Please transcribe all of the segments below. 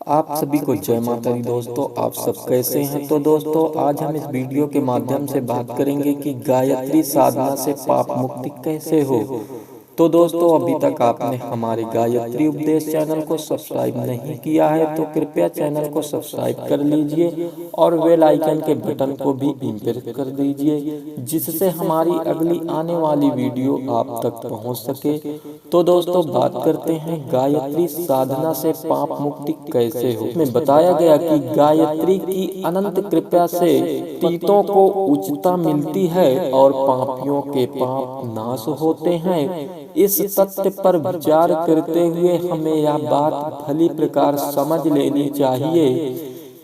आप सभी को जय माता दी दोस्तों। आप सब कैसे हैं? तो दोस्तों आज हम इस वीडियो के माध्यम से बात करेंगे कि गायत्री साधना से पाप मुक्ति कैसे हो। तो दोस्तों अभी तक आपने हमारे गायत्री उपदेश चैनल को सब्सक्राइब नहीं किया है तो कृपया चैनल को सब्सक्राइब कर लीजिए और बेल आइकन के बटन को भी इंप्रेस कर दीजिए, जिससे हमारी अगली आने वाली वीडियो आप तक पहुंच सके। तो दोस्तों बात करते हैं गायत्री साधना से पाप मुक्ति कैसे हो। में बताया गया कि गायत्री की अनंत कृपा से पतितों को उच्चता मिलती है और पापियों के पाप नाश होते हैं। इस तथ्य पर विचार करते हुए हमें यह बात भली प्रकार समझ लेनी चाहिए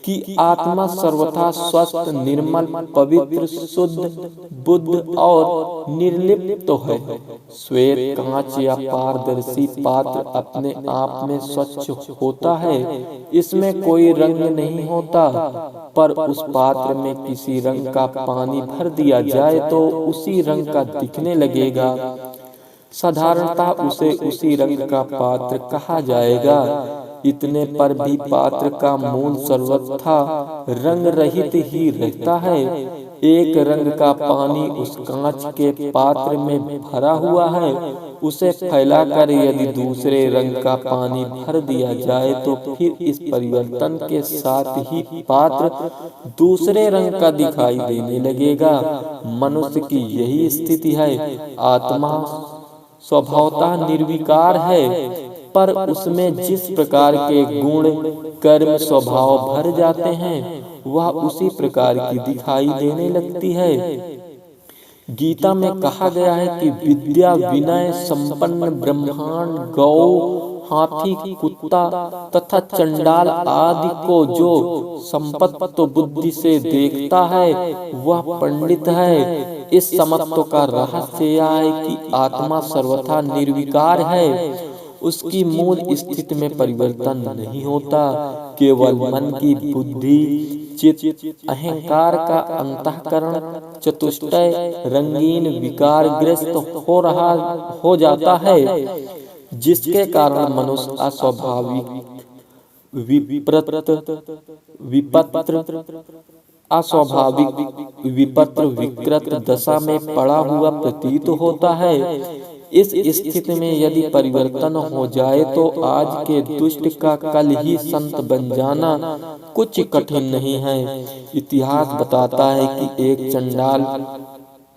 कि आत्मा सर्वथा स्वस्थ, निर्मल, पवित्र, शुद्ध, बुद्ध और निर्लिप्त तो है। श्वेत कांच या पारदर्शी पात्र अपने आप में स्वच्छ होता है, इसमें कोई रंग नहीं होता, पर उस पात्र में किसी रंग का पानी भर दिया जाए तो उसी रंग का दिखने लगेगा। साधारणतः उसे उसी रंग का पात्र कहा जाएगा। इतने पर भी पात्र का मूल सर्वथा रंग रहित ही रहता है। एक रंग का पानी उस कांच के पात्र में भरा हुआ है, उसे फैलाकर यदि दूसरे रंग का पानी भर दिया जाए तो फिर इस परिवर्तन के साथ ही पात्र दूसरे रंग का दिखाई देने लगेगा। मनुष्य की यही स्थिति है। आत्मा स्वभावतः निर्विकार है, पर उसमें जिस प्रकार के गुण, कर्म, स्वभाव भर जाते हैं वह उसी प्रकार की दिखाई देने लगती है। गीता में कहा गया है कि विद्या विनय संपन्न ब्रह्मांड, गौ, हाथी, कुत्ता तथा चंडाल आदि को जो संपत्ति बुद्धि से देखता है वह पंडित है। इस समत्व का रहस्य यह है कि आत्मा सर्वथा निर्विकार है। उसकी मूल स्थिति में परिवर्तन नहीं होता। केवल मन की बुद्धि, चित्त, अहंकार का अंतःकरण चतुष्टय रंगीन विकारग्रस्त हो जाता है, जिसके कारण मनुष्य अस्वाभाविक विपत्र विकृत दशा में पड़ा हुआ प्रतीत होता है। इस स्थिति में यदि परिवर्तन हो जाए तो आज के दुष्ट का कल ही संत बन जाना कुछ कठिन नहीं है। इतिहास बताता है कि एक चंडाल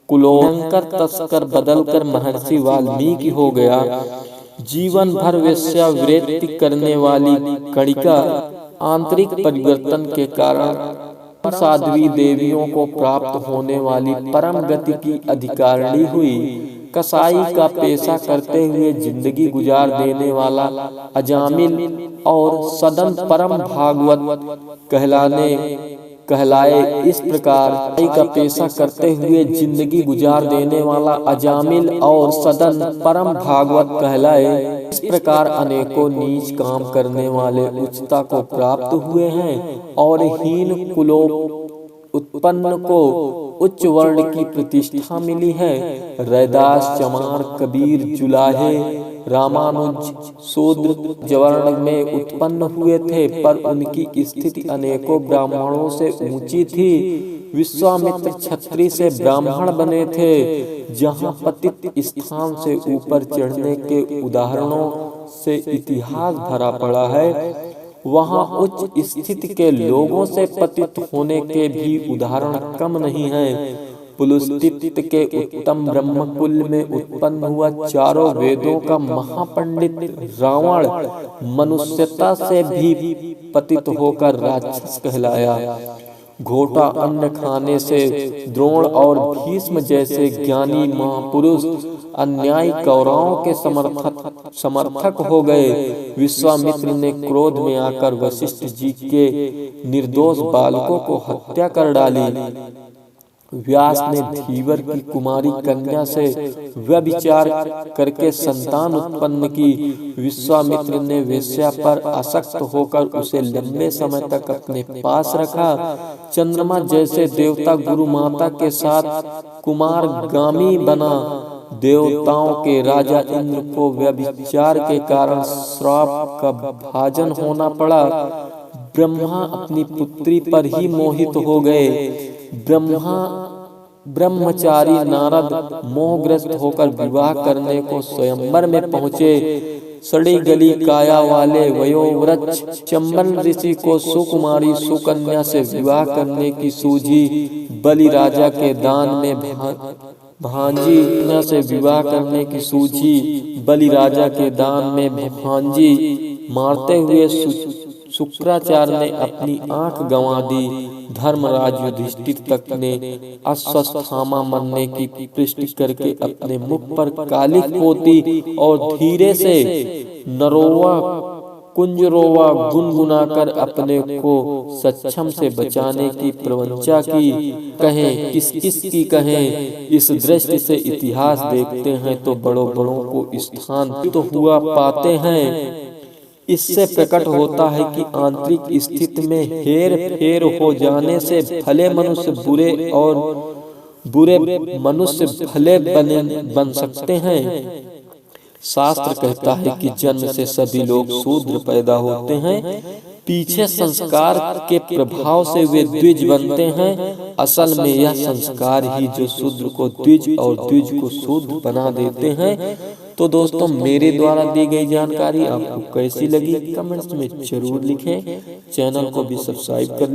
कुलोंकर तस्कर बदलकर महर्षि वाल्मीकि हो गया। जीवन भर वेश्यावृत्ति करने वाली कणिका आंतरिक परिवर्तन के कारण साध्वी देवियों को प्राप्त होने वाली परम गति की अधिकारिणी हुई। कसाई का पेशा करते हुए जिंदगी गुजार देने वाला अजामिल और सदन परम भागवत कहलाए। इस प्रकार का पेशा करते हुए जिंदगी गुजार देने वाला अजामिल और सदन परम भागवत कहलाए। इस प्रकार अनेकों नीच काम करने वाले उच्चता को प्राप्त हुए हैं और हीन कुलों उत्पन्न को उच्च वर्ण की प्रतिष्ठा मिली है। रैदास, चमार, कबीर, जुलाहे, रामानुज शूद्र जवर्ण में उत्पन्न हुए थे, पर उनकी स्थिति अनेकों ब्राह्मणों से ऊंची थी। विश्वामित्र क्षत्रिय से ब्राह्मण बने थे। जहाँ पतित स्थान से ऊपर चढ़ने के उदाहरणों से इतिहास भरा पड़ा है, वहाँ उच्च स्थिति के लोगों से पतित होने के भी उदाहरण कम नहीं हैं। पुलस्त्य के उत्तम ब्रह्मकुल में उत्पन्न हुआ चारों वेदों का महापंडित रावण मनुष्यता से भी पतित होकर राक्षस कहलाया। घोटा अन्न खाने से द्रोण और भीष्म जैसे ज्ञानी महापुरुष अन्यायी कौरवों के समर्थक हो गए। विश्वामित्र ने क्रोध में आकर वशिष्ठ जी के निर्दोष बालकों को हत्या कर डाली। व्यास ने धीवर की कुमारी कन्या से व्यभिचार करके संतान उत्पन्न की। विश्वामित्र ने वेश्या पर आसक्त होकर उसे लंबे समय तक अपने पास रखा। चंद्रमा जैसे देवता गुरु माता के साथ कुमार गामी बना। देवताओं के राजा इंद्र को व्यभिचार के कारण श्राप का भाजन होना पड़ा। ब्रह्मा अपनी पुत्री पर ही मोहित हो गए। ब्रह्मचारी नारद मोहग्रस्त होकर विवाह करने को स्वयंवर में पहुंचे। सड़ी गली काया वाले वयोवृक्ष चंबल ऋषि को सुकुमारी सुकन्या से विवाह करने की सूझी। बलि राजा के दान में भांजी से विवाह करने की सूझी। बलि राजा के दान में भांजी मारते हुए शुक्राचार्य ने अपनी आंख गंवा दी। धर्मराज युधिष्ठिर तक ने अश्वत्थामा मरने की पुष्टि करके अपने मुख पर कालिख पोती और धीरे से नरोवा कुंजरोवा गुनगुनाकर अपने को सक्षम से बचाने की प्रवंचा की। कहें किस किस की कहें, इस दृष्टि से इतिहास देखते हैं तो बड़ों को स्थान तो हुआ पाते हैं। इससे प्रकट होता है कि आंतरिक स्थिति में हेर फेर हो जाने से भले मनुष्य बुरे मनुष्य भले बन सकते हैं। शास्त्र कहता है कि जन्म से सभी लोग शूद्र पैदा होते हैं, पीछे संस्कार के प्रभाव से वे द्विज बनते हैं। असल में यह संस्कार ही जो शूद्र को द्विज और द्विज को शूद्र बना देते हैं। तो दोस्तों, मेरे द्वारा दी गई जानकारी आपको कैसी लगी कमेंट्स में जरूर लिखें। चैनल को भी सब्सक्राइब कर